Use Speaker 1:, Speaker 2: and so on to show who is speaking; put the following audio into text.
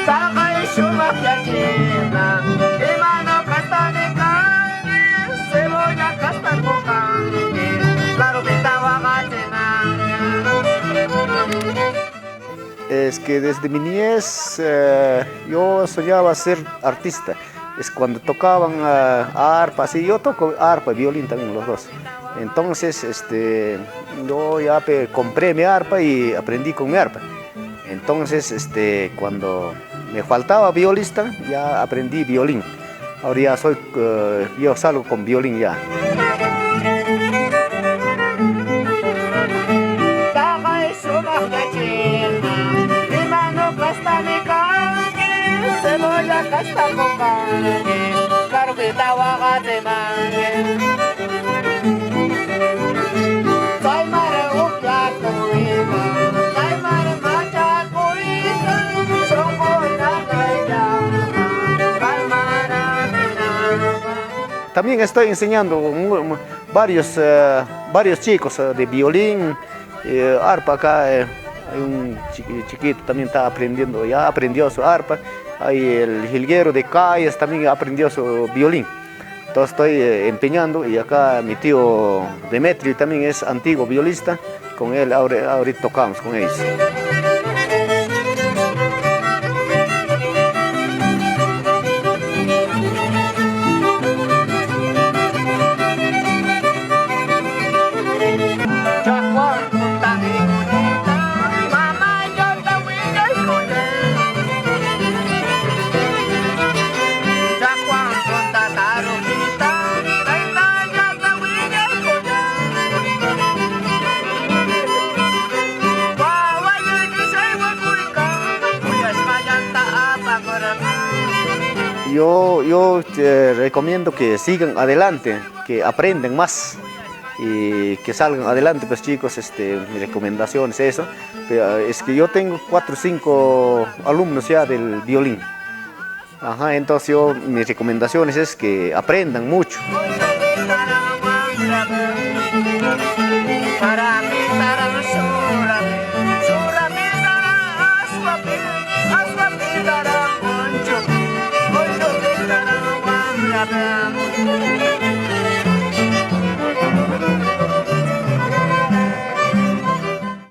Speaker 1: Sakay sumakyakina, imano kastanika, cebolla kastakukangki, claro pitawa katinangya.
Speaker 2: Es que desde mi niñez yo soñaba ser artista. Es cuando tocaban arpa, sí, yo toco arpa y violín también los dos. Entonces yo ya compré mi arpa y aprendí con mi arpa. Entonces cuando me faltaba violista ya aprendí violín. Ahora ya yo salgo con violín ya.
Speaker 1: Cebolla kastakukangki, claro pitawa katinangya. Soy mare upyakuita, soy mare machakuita, songkoy na kaitama, palmara tinama.
Speaker 2: También estoy enseñando varios chicos de violín, arpa acá. Hay un chiquito también está aprendiendo, ya aprendió su arpa. Hay el jilguero de Calles también aprendió su violín. Entonces estoy empeñando y acá mi tío Demetrio también es antiguo violista. Con él ahorita tocamos con ellos. Yo te recomiendo que sigan adelante, que aprendan más y que salgan adelante, pues chicos, mi recomendación es eso. Pero es que yo tengo 4 o 5 alumnos ya del violín. Ajá, entonces mis recomendaciones es que aprendan mucho.
Speaker 1: Para